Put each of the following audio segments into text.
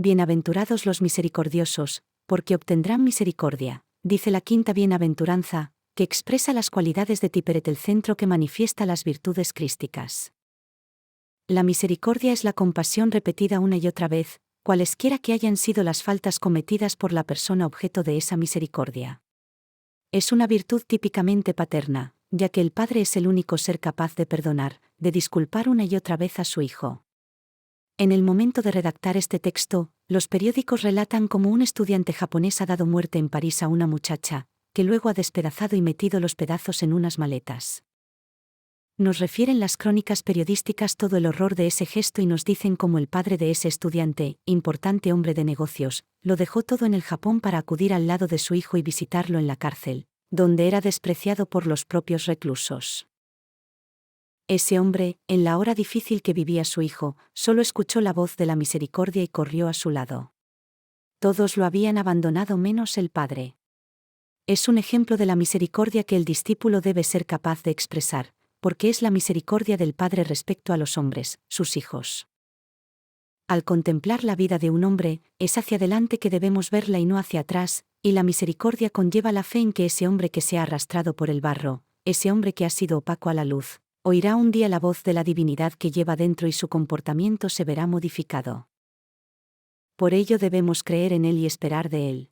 Bienaventurados los misericordiosos, porque obtendrán misericordia, dice la quinta bienaventuranza, que expresa las cualidades de Tiperet, el centro que manifiesta las virtudes crísticas. La misericordia es la compasión repetida una y otra vez, cualesquiera que hayan sido las faltas cometidas por la persona objeto de esa misericordia. Es una virtud típicamente paterna, ya que el padre es el único ser capaz de perdonar, de disculpar una y otra vez a su hijo. En el momento de redactar este texto, los periódicos relatan cómo un estudiante japonés ha dado muerte en París a una muchacha, que luego ha despedazado y metido los pedazos en unas maletas. Nos refieren las crónicas periodísticas todo el horror de ese gesto y nos dicen cómo el padre de ese estudiante, importante hombre de negocios, lo dejó todo en el Japón para acudir al lado de su hijo y visitarlo en la cárcel, donde era despreciado por los propios reclusos. Ese hombre, en la hora difícil que vivía su hijo, solo escuchó la voz de la misericordia y corrió a su lado. Todos lo habían abandonado menos el padre. Es un ejemplo de la misericordia que el discípulo debe ser capaz de expresar, porque es la misericordia del Padre respecto a los hombres, sus hijos. Al contemplar la vida de un hombre, es hacia adelante que debemos verla y no hacia atrás, y la misericordia conlleva la fe en que ese hombre que se ha arrastrado por el barro, ese hombre que ha sido opaco a la luz, oirá un día la voz de la divinidad que lleva dentro y su comportamiento se verá modificado. Por ello debemos creer en él y esperar de él.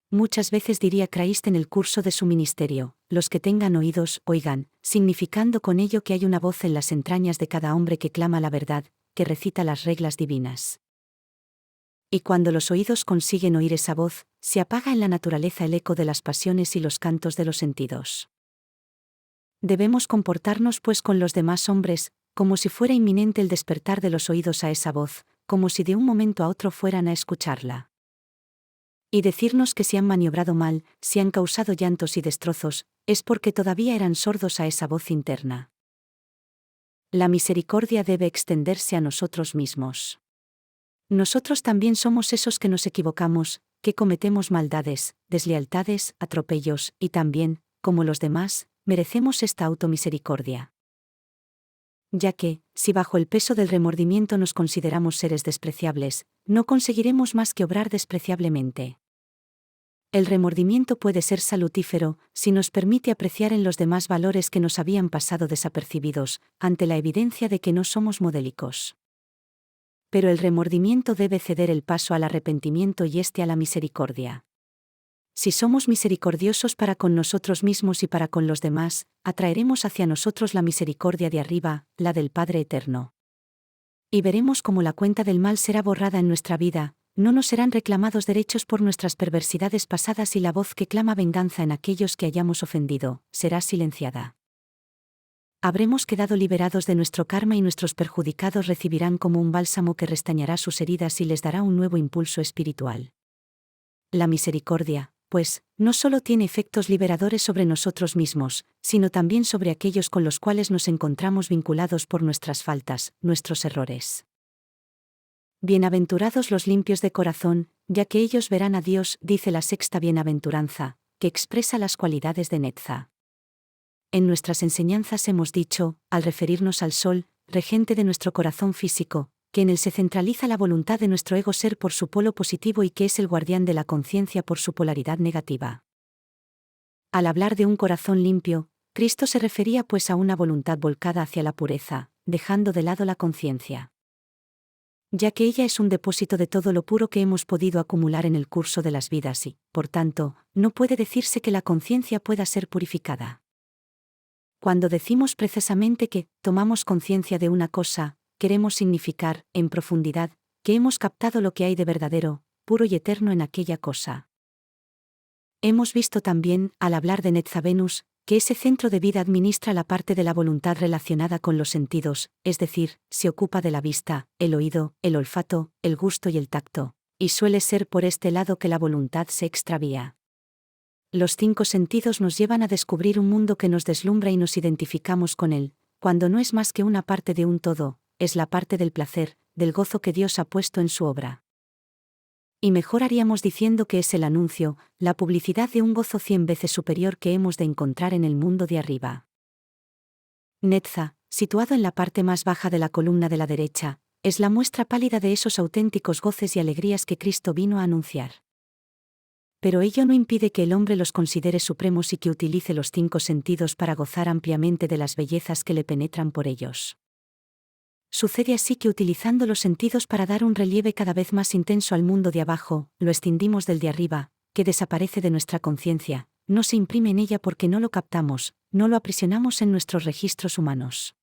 Muchas veces diría Christ en el curso de su ministerio: los que tengan oídos, oigan, significando con ello que hay una voz en las entrañas de cada hombre que clama la verdad, que recita las reglas divinas. Y cuando los oídos consiguen oír esa voz, se apaga en la naturaleza el eco de las pasiones y los cantos de los sentidos. Debemos comportarnos pues con los demás hombres, como si fuera inminente el despertar de los oídos a esa voz, como si de un momento a otro fueran a escucharla. Y decirnos que si han maniobrado mal, si han causado llantos y destrozos, es porque todavía eran sordos a esa voz interna. La misericordia debe extenderse a nosotros mismos. Nosotros también somos esos que nos equivocamos, que cometemos maldades, deslealtades, atropellos, y también, como los demás, merecemos esta automisericordia. Ya que, si bajo el peso del remordimiento nos consideramos seres despreciables, no conseguiremos más que obrar despreciablemente. El remordimiento puede ser salutífero, si nos permite apreciar en los demás valores que nos habían pasado desapercibidos, ante la evidencia de que no somos modélicos. Pero el remordimiento debe ceder el paso al arrepentimiento y a la misericordia. Si somos misericordiosos para con nosotros mismos y para con los demás, atraeremos hacia nosotros la misericordia de arriba, la del Padre Eterno. Y veremos cómo la cuenta del mal será borrada en nuestra vida, no nos serán reclamados derechos por nuestras perversidades pasadas y la voz que clama venganza en aquellos que hayamos ofendido, será silenciada. Habremos quedado liberados de nuestro karma y nuestros perjudicados recibirán como un bálsamo que restañará sus heridas y les dará un nuevo impulso espiritual. La misericordia, pues, no solo tiene efectos liberadores sobre nosotros mismos, sino también sobre aquellos con los cuales nos encontramos vinculados por nuestras faltas, nuestros errores. Bienaventurados los limpios de corazón, ya que ellos verán a Dios, dice la sexta bienaventuranza, que expresa las cualidades de Netza. En nuestras enseñanzas hemos dicho, al referirnos al sol, regente de nuestro corazón físico, que en él se centraliza la voluntad de nuestro ego ser por su polo positivo y que es el guardián de la conciencia por su polaridad negativa. Al hablar de un corazón limpio, Cristo se refería pues a una voluntad volcada hacia la pureza, dejando de lado la conciencia. Ya que ella es un depósito de todo lo puro que hemos podido acumular en el curso de las vidas y, por tanto, no puede decirse que la conciencia pueda ser purificada. Cuando decimos precisamente que tomamos conciencia de una cosa, queremos significar, en profundidad, que hemos captado lo que hay de verdadero, puro y eterno en aquella cosa. Hemos visto también, al hablar de Netza Venus, que ese centro de vida administra la parte de la voluntad relacionada con los sentidos, es decir, se ocupa de la vista, el oído, el olfato, el gusto y el tacto, y suele ser por este lado que la voluntad se extravía. Los 5 sentidos nos llevan a descubrir un mundo que nos deslumbra y nos identificamos con él, cuando no es más que una parte de un todo, es la parte del placer, del gozo que Dios ha puesto en su obra. Y mejor haríamos diciendo que es el anuncio, la publicidad de un gozo 100 veces superior que hemos de encontrar en el mundo de arriba. Netza, situado en la parte más baja de la columna de la derecha, Es la muestra pálida de esos auténticos goces y alegrías que Cristo vino a anunciar. Pero ello no impide que el hombre los considere supremos y que utilice los 5 sentidos para gozar ampliamente de las bellezas que le penetran por ellos. Sucede así que utilizando los sentidos para dar un relieve cada vez más intenso al mundo de abajo, lo escindimos del de arriba, que desaparece de nuestra conciencia, no se imprime en ella porque no lo captamos, no lo aprisionamos en nuestros registros humanos.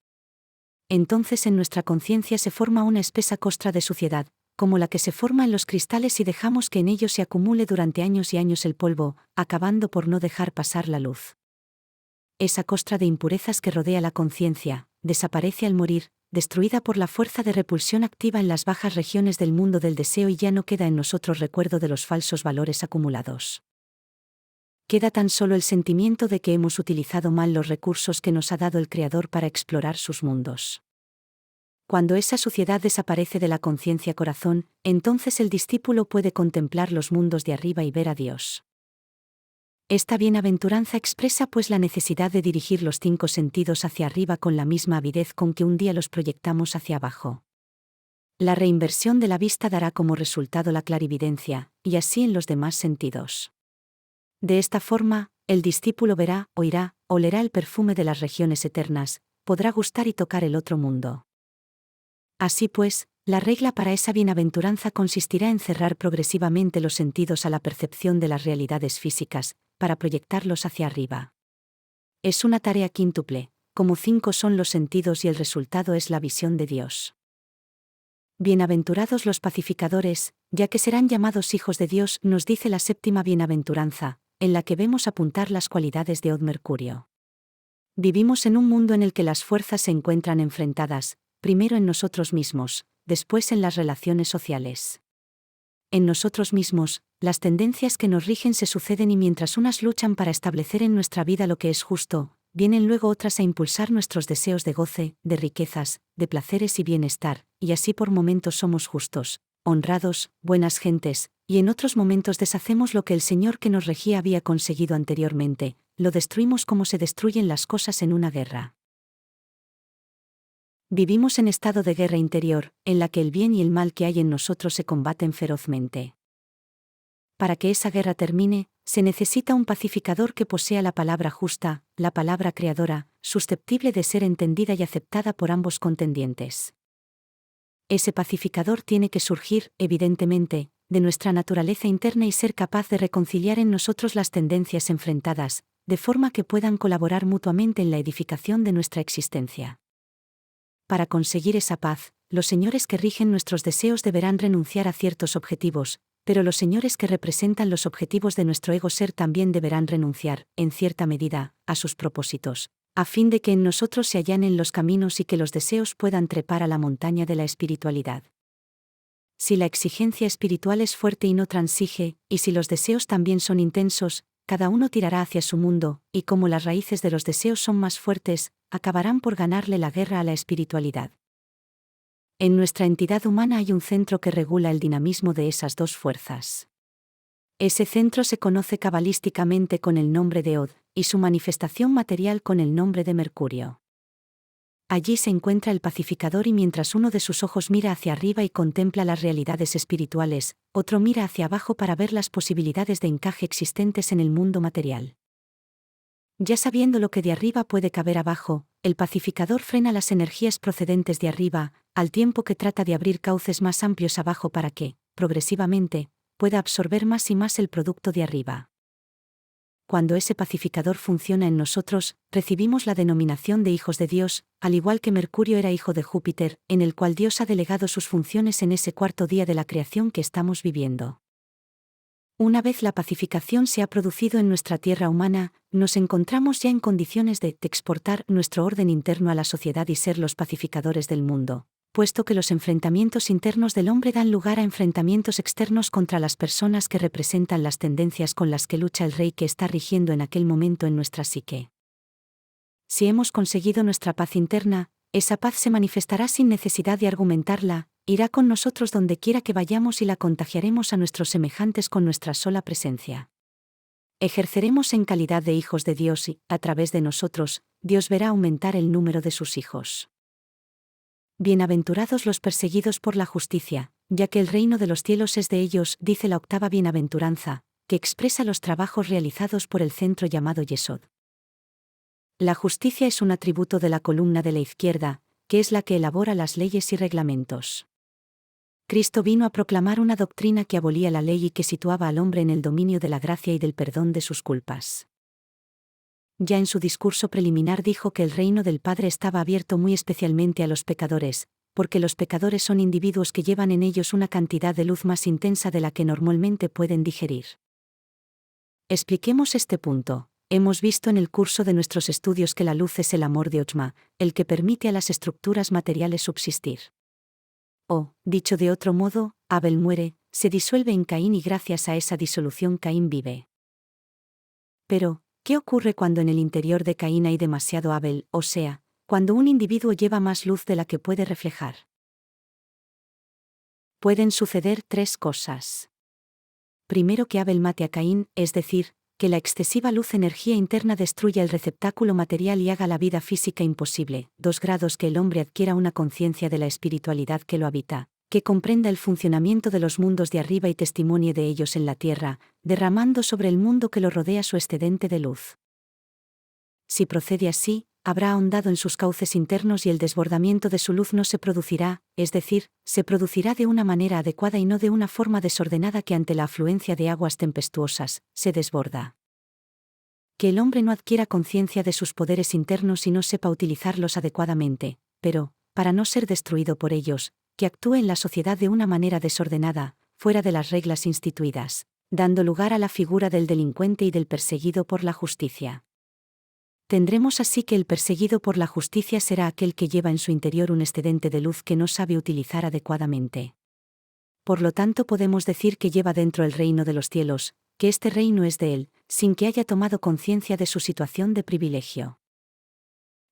Entonces en nuestra conciencia se forma una espesa costra de suciedad, como la que se forma en los cristales si dejamos que en ellos se acumule durante años y años el polvo, acabando por no dejar pasar la luz. Esa costra de impurezas que rodea la conciencia, desaparece al morir, destruida por la fuerza de repulsión activa en las bajas regiones del mundo del deseo y ya no queda en nosotros recuerdo de los falsos valores acumulados. Queda tan solo el sentimiento de que hemos utilizado mal los recursos que nos ha dado el Creador para explorar sus mundos. Cuando esa suciedad desaparece de la conciencia corazón, entonces el discípulo puede contemplar los mundos de arriba y ver a Dios. Esta bienaventuranza expresa pues la necesidad de dirigir los 5 sentidos hacia arriba con la misma avidez con que un día los proyectamos hacia abajo. La reinversión de la vista dará como resultado la clarividencia, y así en los demás sentidos. De esta forma, el discípulo verá, oirá, olerá el perfume de las regiones eternas, podrá gustar y tocar el otro mundo. Así pues, la regla para esa bienaventuranza consistirá en cerrar progresivamente los sentidos a la percepción de las realidades físicas, para proyectarlos hacia arriba. Es una tarea quíntuple, como 5 son los sentidos y el resultado es la visión de Dios. Bienaventurados los pacificadores, ya que serán llamados hijos de Dios, nos dice la 7ª bienaventuranza, en la que vemos apuntar las cualidades de Od Mercurio. Vivimos en un mundo en el que las fuerzas se encuentran enfrentadas, primero en nosotros mismos, después en las relaciones sociales. En nosotros mismos, las tendencias que nos rigen se suceden y mientras unas luchan para establecer en nuestra vida lo que es justo, vienen luego otras a impulsar nuestros deseos de goce, de riquezas, de placeres y bienestar, y así por momentos somos justos, honrados, buenas gentes, y en otros momentos deshacemos lo que el Señor que nos regía había conseguido anteriormente, lo destruimos como se destruyen las cosas en una guerra. Vivimos en estado de guerra interior, en la que el bien y el mal que hay en nosotros se combaten ferozmente. Para que esa guerra termine, se necesita un pacificador que posea la palabra justa, la palabra creadora, susceptible de ser entendida y aceptada por ambos contendientes. Ese pacificador tiene que surgir, evidentemente, de nuestra naturaleza interna y ser capaz de reconciliar en nosotros las tendencias enfrentadas, de forma que puedan colaborar mutuamente en la edificación de nuestra existencia. Para conseguir esa paz, los señores que rigen nuestros deseos deberán renunciar a ciertos objetivos, pero los señores que representan los objetivos de nuestro ego ser también deberán renunciar, en cierta medida, a sus propósitos, a fin de que en nosotros se allanen los caminos y que los deseos puedan trepar a la montaña de la espiritualidad. Si la exigencia espiritual es fuerte y no transige, y si los deseos también son intensos, cada uno tirará hacia su mundo, y como las raíces de los deseos son más fuertes, acabarán por ganarle la guerra a la espiritualidad. En nuestra entidad humana hay un centro que regula el dinamismo de esas dos fuerzas. Ese centro se conoce cabalísticamente con el nombre de Od, y su manifestación material con el nombre de Mercurio. Allí se encuentra el pacificador y mientras uno de sus ojos mira hacia arriba y contempla las realidades espirituales, otro mira hacia abajo para ver las posibilidades de encaje existentes en el mundo material. Ya sabiendo lo que de arriba puede caber abajo, el pacificador frena las energías procedentes de arriba, al tiempo que trata de abrir cauces más amplios abajo para que, progresivamente, pueda absorber más y más el producto de arriba. Cuando ese pacificador funciona en nosotros, recibimos la denominación de hijos de Dios, al igual que Mercurio era hijo de Júpiter, en el cual Dios ha delegado sus funciones en ese 4º día de la creación que estamos viviendo. Una vez la pacificación se ha producido en nuestra tierra humana, nos encontramos ya en condiciones de exportar nuestro orden interno a la sociedad y ser los pacificadores del mundo, puesto que los enfrentamientos internos del hombre dan lugar a enfrentamientos externos contra las personas que representan las tendencias con las que lucha el rey que está rigiendo en aquel momento en nuestra psique. Si hemos conseguido nuestra paz interna, esa paz se manifestará sin necesidad de argumentarla, irá con nosotros donde quiera que vayamos y la contagiaremos a nuestros semejantes con nuestra sola presencia. Ejerceremos en calidad de hijos de Dios y, a través de nosotros, Dios verá aumentar el número de sus hijos. Bienaventurados los perseguidos por la justicia, ya que el reino de los cielos es de ellos, dice la octava bienaventuranza, que expresa los trabajos realizados por el centro llamado Yesod. La justicia es un atributo de la columna de la izquierda, que es la que elabora las leyes y reglamentos. Cristo vino a proclamar una doctrina que abolía la ley y que situaba al hombre en el dominio de la gracia y del perdón de sus culpas. Ya en su discurso preliminar dijo que el reino del Padre estaba abierto muy especialmente a los pecadores, porque los pecadores son individuos que llevan en ellos una cantidad de luz más intensa de la que normalmente pueden digerir. Expliquemos este punto. Hemos visto en el curso de nuestros estudios que la luz es el amor de Ochma, el que permite a las estructuras materiales subsistir. O, dicho de otro modo, Abel muere, se disuelve en Caín y gracias a esa disolución Caín vive. Pero, ¿qué ocurre cuando en el interior de Caín hay demasiado Abel, o sea, cuando un individuo lleva más luz de la que puede reflejar? Pueden suceder tres cosas. Primero, que Abel mate a Caín, es decir, que la excesiva energía interna destruya el receptáculo material y haga la vida física imposible. 2 grados, que el hombre adquiera una conciencia de la espiritualidad que lo habita, que comprenda el funcionamiento de los mundos de arriba y testimonie de ellos en la tierra, derramando sobre el mundo que lo rodea su excedente de luz. Si procede así, habrá ahondado en sus cauces internos y el desbordamiento de su luz no se producirá, es decir, se producirá de una manera adecuada y no de una forma desordenada que ante la afluencia de aguas tempestuosas, se desborda. Que el hombre no adquiera conciencia de sus poderes internos y no sepa utilizarlos adecuadamente, pero, para no ser destruido por ellos, que actúe en la sociedad de una manera desordenada, fuera de las reglas instituidas, dando lugar a la figura del delincuente y del perseguido por la justicia. Tendremos así que el perseguido por la justicia será aquel que lleva en su interior un excedente de luz que no sabe utilizar adecuadamente. Por lo tanto, podemos decir que lleva dentro el reino de los cielos, que este reino es de él, sin que haya tomado conciencia de su situación de privilegio.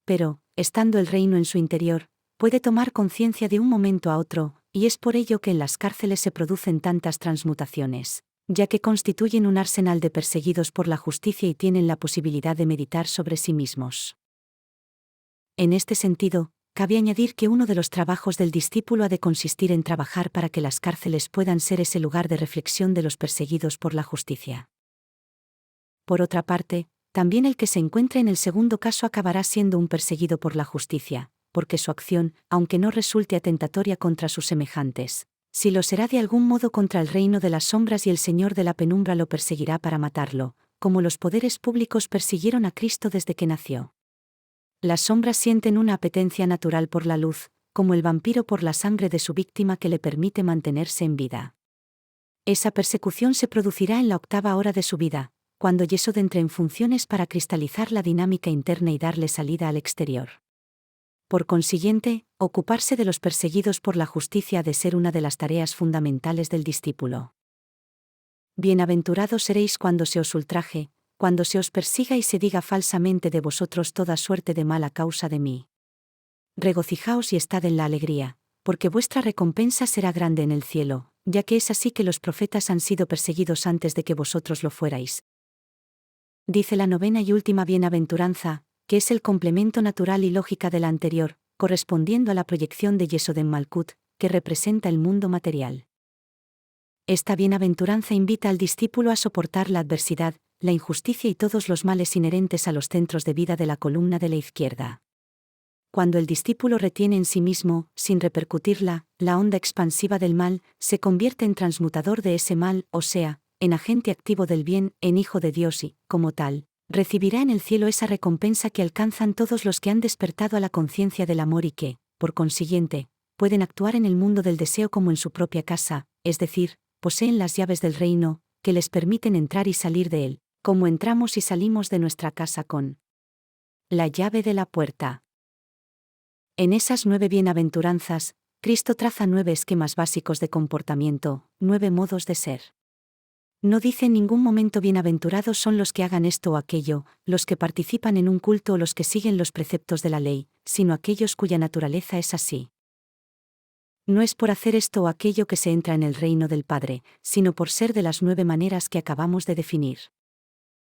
Pero, estando el reino en su interior, puede tomar conciencia de un momento a otro, y es por ello que en las cárceles se producen tantas transmutaciones, ya que constituyen un arsenal de perseguidos por la justicia y tienen la posibilidad de meditar sobre sí mismos. En este sentido, cabe añadir que uno de los trabajos del discípulo ha de consistir en trabajar para que las cárceles puedan ser ese lugar de reflexión de los perseguidos por la justicia. Por otra parte, también el que se encuentre en el segundo caso acabará siendo un perseguido por la justicia, porque su acción, aunque no resulte atentatoria contra sus semejantes, si lo será de algún modo contra el reino de las sombras y el Señor de la penumbra lo perseguirá para matarlo, como los poderes públicos persiguieron a Cristo desde que nació. Las sombras sienten una apetencia natural por la luz, como el vampiro por la sangre de su víctima que le permite mantenerse en vida. Esa persecución se producirá en la 8ª hora de su vida, cuando Yesod entre en funciones para cristalizar la dinámica interna y darle salida al exterior. Por consiguiente, ocuparse de los perseguidos por la justicia ha de ser una de las tareas fundamentales del discípulo. Bienaventurados seréis cuando se os ultraje, cuando se os persiga y se diga falsamente de vosotros toda suerte de mal a causa de mí. Regocijaos y estad en la alegría, porque vuestra recompensa será grande en el cielo, ya que es así que los profetas han sido perseguidos antes de que vosotros lo fuerais. Dice la 9ª y última bienaventuranza, que es el complemento natural y lógica de la anterior, correspondiendo a la proyección de Yesod en Malkut, que representa el mundo material. Esta bienaventuranza invita al discípulo a soportar la adversidad, la injusticia y todos los males inherentes a los centros de vida de la columna de la izquierda. Cuando el discípulo retiene en sí mismo, sin repercutirla, la onda expansiva del mal, se convierte en transmutador de ese mal, o sea, en agente activo del bien, en hijo de Dios y, como tal, recibirá en el cielo esa recompensa que alcanzan todos los que han despertado a la conciencia del amor y que, por consiguiente, pueden actuar en el mundo del deseo como en su propia casa, es decir, poseen las llaves del reino, que les permiten entrar y salir de él, como entramos y salimos de nuestra casa con la llave de la puerta. En esas 9 bienaventuranzas, Cristo traza 9 esquemas básicos de comportamiento, 9 modos de ser. No dice en ningún momento bienaventurados son los que hagan esto o aquello, los que participan en un culto o los que siguen los preceptos de la ley, sino aquellos cuya naturaleza es así. No es por hacer esto o aquello que se entra en el reino del Padre, sino por ser de las 9 maneras que acabamos de definir.